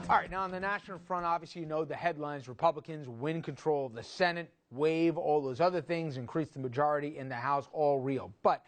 All right, now on the national front, obviously you know the headlines. Republicans win control of the Senate, waive all those other things, increase the majority in the House, all real. But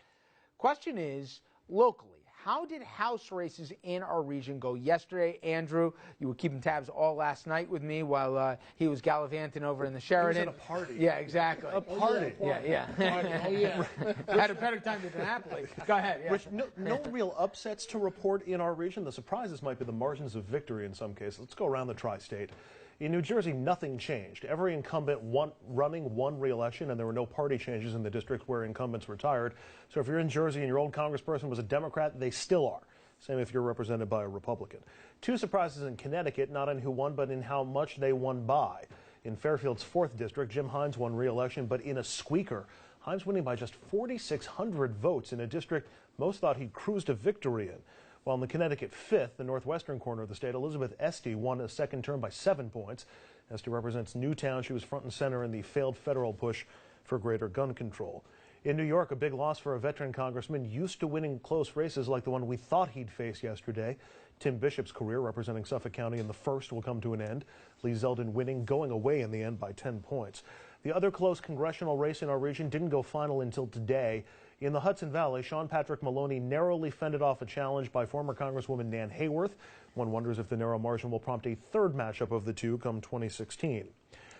question is, locally, how did House races in our region go yesterday? Andrew, you were keeping tabs all last night with me while he was gallivanting over in the Sheridan. He was at a party. Yeah, exactly. A party. Yeah. Party. Oh, yeah. Had a better time than Napoli. Go ahead. Yeah. Rich, no real upsets to report in our region. The surprises might be the margins of victory in some cases. Let's go around the tri-state. In New Jersey, nothing changed. Every incumbent running won re-election, and there were no party changes in the districts where incumbents retired. So if you're in Jersey and your old congressperson was a Democrat, they still are. Same if you're represented by a Republican. Two surprises in Connecticut, not in who won, but in how much they won by. In Fairfield's 4th district, Jim Hines won re-election, but in a squeaker. Hines winning by just 4,600 votes in a district most thought he'd cruise to victory in. While in the Connecticut 5th, the northwestern corner of the state, Elizabeth Esty won a second term by 7 points. Esty represents Newtown. She was front and center in the failed federal push for greater gun control. In New York, a big loss for a veteran congressman used to winning close races like the one we thought he'd face yesterday. Tim Bishop's career representing Suffolk County in the 1st will come to an end. Lee Zeldin winning, going away in the end by 10 points. The other close congressional race in our region didn't go final until today. In the Hudson Valley, Sean Patrick Maloney narrowly fended off a challenge by former Congresswoman Nan Hayworth. One wonders if the narrow margin will prompt a third matchup of the two come 2016.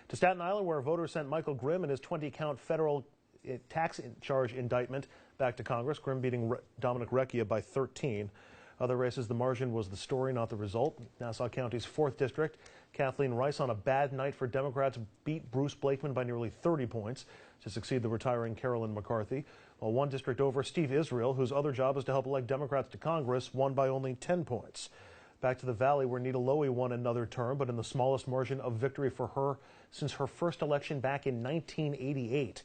To Staten Island, where voters sent Michael Grimm and his 20-count federal tax charge indictment back to Congress, Grimm beating Dominic Carter by 13. Other races, the margin was the story, not the result. Nassau County's 4th district, Kathleen Rice on a bad night for Democrats beat Bruce Blakeman by nearly 30 points to succeed the retiring Carolyn McCarthy. While one district over, Steve Israel, whose other job is to help elect Democrats to Congress, won by only 10 points. Back to the Valley, where Nita Lowey won another term, but in the smallest margin of victory for her since her first election back in 1988.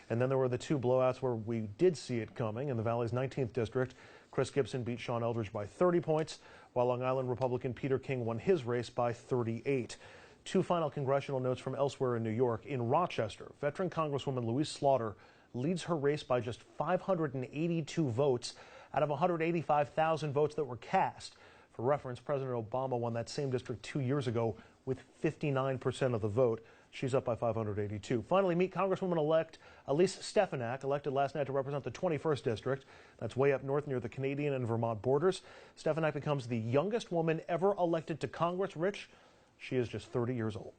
And then there were the two blowouts where we did see it coming. In the Valley's 19th district, Chris Gibson beat Sean Eldridge by 30 points, while Long Island Republican Peter King won his race by 38. Two final congressional notes from elsewhere in New York. In Rochester, veteran Congresswoman Louise Slaughter leads her race by just 582 votes out of 185,000 votes that were cast. For reference, President Obama won that same district 2 years ago with 59% of the vote. She's up by 582. Finally, meet Congresswoman-elect Elise Stefanik, elected last night to represent the 21st district. That's way up north near the Canadian and Vermont borders. Stefanik becomes the youngest woman ever elected to Congress. Rich, she is just 30 years old.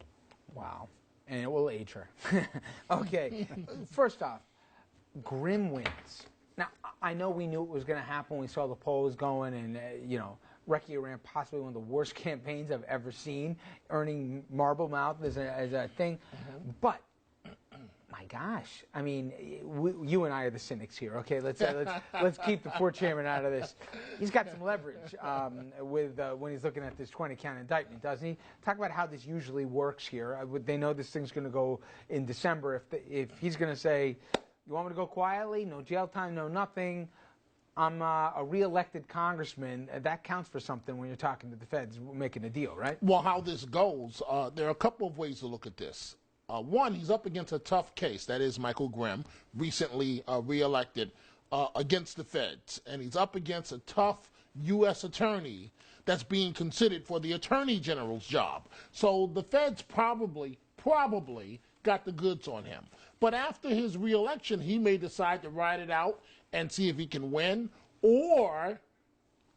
Wow. And it will age her. Okay, first off, Grimm wins. Now, I know we knew it was going to happen when we saw the polls going, and, Recchia ran possibly one of the worst campaigns I've ever seen, earning marble mouth as a thing. Mm-hmm. But, my gosh, I mean, you and I are the cynics here, okay? Let's keep the poor chairman out of this. He's got some leverage when he's looking at this 20-count indictment, doesn't he? Talk about how this usually works here. They know this thing's going to go in December. If he's going to say, you want me to go quietly? No jail time, no nothing. I'm a re-elected congressman. That counts for something when you're talking to the feds, making a deal, right? Well, how this goes, there are a couple of ways to look at this. One, he's up against a tough case. That is Michael Grimm, recently re-elected against the feds. And he's up against a tough U.S. attorney that's being considered for the attorney general's job. So the feds probably got the goods on him. But after his re-election, he may decide to ride it out and see if he can win, or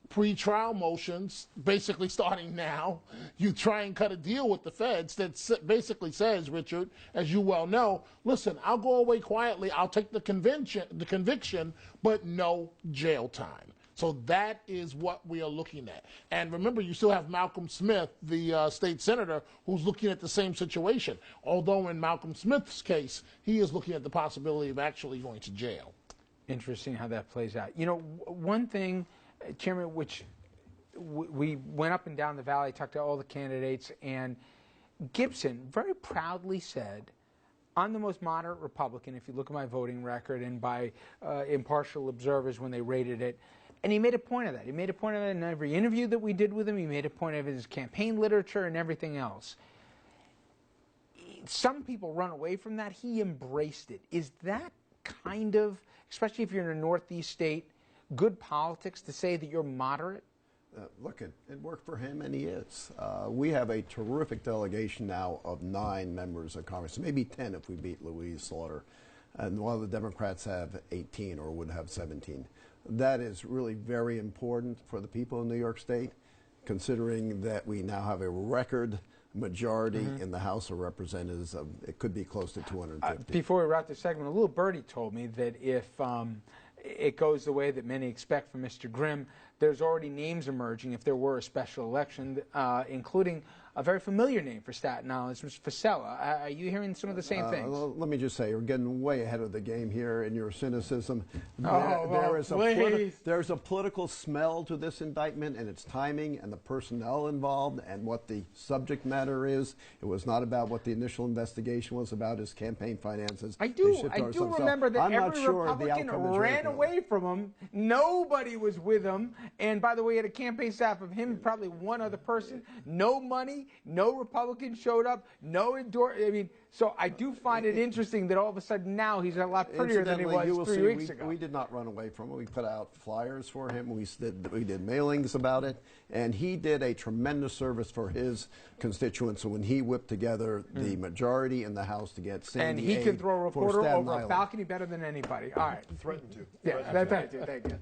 pre-trial motions, basically starting now, you try and cut a deal with the feds that basically says, Richard, as you well know, listen, I'll go away quietly, I'll take the conviction, but no jail time. So that is what we are looking at. And remember, you still have Malcolm Smith, the state senator, who's looking at the same situation. Although in Malcolm Smith's case, he is looking at the possibility of actually going to jail. Interesting how that plays out. One thing, Chairman, which we went up and down the valley, talked to all the candidates, and Gibson very proudly said, I'm the most moderate Republican, if you look at my voting record, and by impartial observers when they rated it. And he made a point of that. He made a point of that in every interview that we did with him. He made a point of his campaign literature and everything else. Some people run away from that. He embraced it. Is that kind of, especially if you're in a Northeast state, good politics to say that you're moderate? look, it worked for him, and he is. We have a terrific delegation now of 9 members of Congress, maybe 10 if we beat Louise Slaughter. And while the Democrats have 18 or would have 17. That is really very important for the people in New York State, considering that we now have a record majority in the House of Representatives. It could be close to 250. Before we wrap this segment, a little birdie told me that if it goes the way that many expect from Mr. Grimm, there's already names emerging if there were a special election, including a very familiar name for Staten Island, Mr. Fasella. Are you hearing some of the same things? Well, let me just say, you're getting way ahead of the game here in your cynicism. There's a political smell to this indictment, and its timing and the personnel involved and what the subject matter is. It was not about what the initial investigation was about, his campaign finances. I do remember that every Republican ran away from him. Nobody was with him. And by the way, he had a campaign staff of him, probably one other person. No money. No Republican showed up. No endorsement. I mean, so I do find it interesting that all of a sudden now he's a lot prettier than he was 3 weeks ago. We did not run away from him. We put out flyers for him. We did mailings about it. And he did a tremendous service for his constituents when he whipped together the majority in the House to get Sandy And he can throw a reporter over Island. a balcony better than anybody. All right. Threatened to. Yeah, thank you.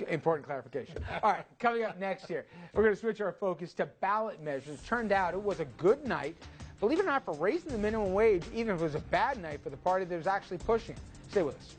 Important clarification. All right, coming up next year, we're going to switch our focus to ballot measures. Turned out it was a good night, believe it or not, for raising the minimum wage, even if it was a bad night for the party that was actually pushing it. Stay with us.